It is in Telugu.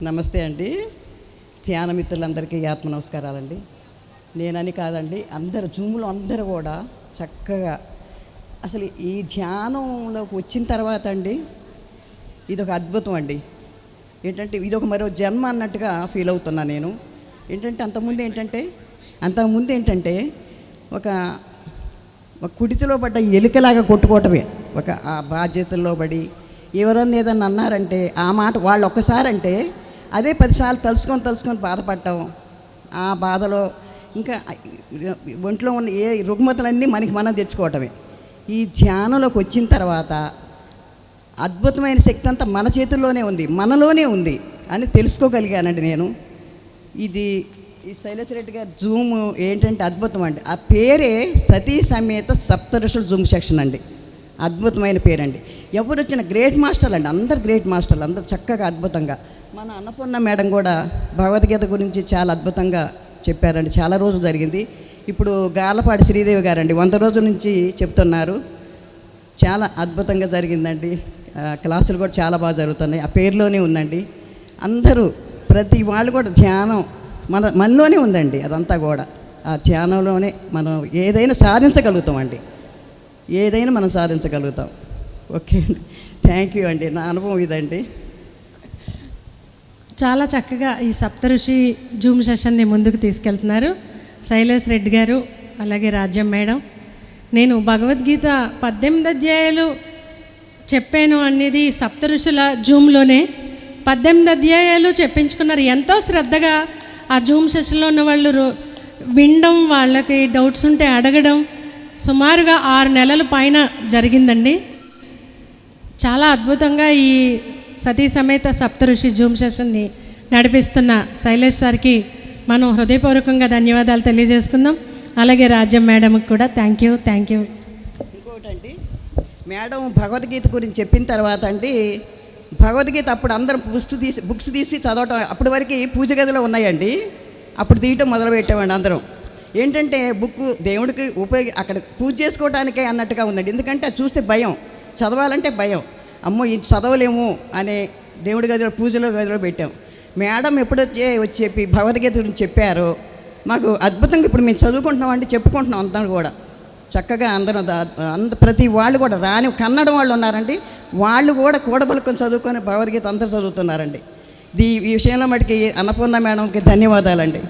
నమస్తే అండి. ధ్యాన మిత్రులందరికీ ఆత్మ నమస్కారాలండి. నేనని కాదండి, అందరు జూమ్లో అందరూ కూడా చక్కగా అసలు ఈ ధ్యానంలోకి వచ్చిన తర్వాత అండి ఇదొక అద్భుతం అండి. ఏంటంటే ఇదొక మరో జన్మ అన్నట్టుగా ఫీల్ అవుతున్నా నేను. అంతకుముందు ఏంటంటే ఒక కుడితిలో పడ్డ ఎలుకలాగా కొట్టుకోవటమే. ఆ బాధ్యతల్లో పడి ఎవరన్నా ఏదన్నా అన్నారంటే ఆ మాట వాళ్ళు ఒక్కసారంటే అదే 10 సార్లు తలుసుకొని బాధపడటం. ఆ బాధలో ఇంకా ఒంట్లో ఉన్న ఏ రుగ్మతలన్నీ మనం తెచ్చుకోవటమే. ఈ ధ్యానంలోకి వచ్చిన తర్వాత అద్భుతమైన శక్తి అంతా మన చేతుల్లోనే ఉంది, మనలోనే ఉంది అని తెలుసుకోగలిగానండి నేను. ఈ శైలేష్ రెడ్డి గారి జూమ్ ఏంటంటే అద్భుతం అండి. ఆ పేరే సతీ సమేత సప్తఋషుల జూమ్ సెక్షన్ అండి. అద్భుతమైన పేరండి. ఎవరు వచ్చిన గ్రేట్ మాస్టర్లు అండి, అందరు గ్రేట్ మాస్టర్లు, అందరు చక్కగా అద్భుతంగా. మన అన్నపూర్ణ మేడం కూడా భగవద్గీత గురించి చాలా అద్భుతంగా చెప్పారండి. చాలా రోజులు జరిగింది. ఇప్పుడు గార్లపాటి శ్రీదేవి గారండి 100 రోజుల నుంచి చెప్తున్నారు. చాలా అద్భుతంగా జరిగిందండి. క్లాసులు కూడా చాలా బాగా జరుగుతున్నాయి. ఆ పేరులోనే ఉందండి. అందరూ ప్రతి వాళ్ళు కూడా ధ్యానం మనలోనే ఉందండి. అదంతా కూడా ఆ ధ్యానంలోనే మనం ఏదైనా సాధించగలుగుతామండి. మనం సాధించగలుగుతాం. ఓకే అండి, థ్యాంక్ యూ అండి. నా అనుభవం ఇదండి. చాలా చక్కగా ఈ సప్తఋషి జూమ్ సెషన్ని ముందుకు తీసుకెళ్తున్నారు శైలేష్ రెడ్డి గారు, అలాగే రాజ్యం మేడం. నేను భగవద్గీత 18 అధ్యాయాలు చెప్పాను అనేది సప్తఋషుల జూమ్లోనే 18 అధ్యాయాలు చెప్పించుకున్నారు. ఎంతో శ్రద్ధగా ఆ జూమ్ సెషన్లో ఉన్న వాళ్ళు వినడం, వాళ్ళకి డౌట్స్ ఉంటే అడగడం సుమారుగా 6 నెలల పైన జరిగిందండి. చాలా అద్భుతంగా ఈ సతీ సమేత సప్తఋషి జూమ్ సెషన్ని నడిపిస్తున్న శైలేష్ సార్కి మనం హృదయపూర్వకంగా ధన్యవాదాలు తెలియజేసుకుందాం. అలాగే రాజ్యం మేడంకి కూడా థ్యాంక్ యూ. ఇంకోటండి, మేడం భగవద్గీత గురించి చెప్పిన తర్వాత అండి, భగవద్గీత అప్పుడు అందరం బుక్స్ తీసి చదవటం. అప్పటి వరకు పూజ గదిలో ఉన్నాయండి. అప్పుడు తీయటం మొదలుపెట్టామండి అందరం. ఏంటంటే బుక్ దేవుడికి అక్కడ పూజ చేసుకోవడానికే అన్నట్టుగా ఉందండి. ఎందుకంటే అది చూస్తే భయం, చదవాలంటే భయం. అమ్మో ఇది చదవలేము అనే దేవుడి గదిలో గదిలో పెట్టాం. మేడం ఎప్పుడైతే వచ్చి చెప్పి భగవద్గీత గురించి చెప్పారో మాకు అద్భుతంగా ఇప్పుడు మేము చదువుకుంటున్నామండి, చెప్పుకుంటున్నాం. అందరూ కూడా చక్కగా ప్రతి వాళ్ళు కూడా కన్నడ వాళ్ళు ఉన్నారండి. వాళ్ళు కూడా కూడబలుకొని చదువుకొని భగవద్గీత అందరూ చదువుతున్నారండి. ఈ విషయంలో మటుకి అన్నపూర్ణ మేడంకి ధన్యవాదాలండి.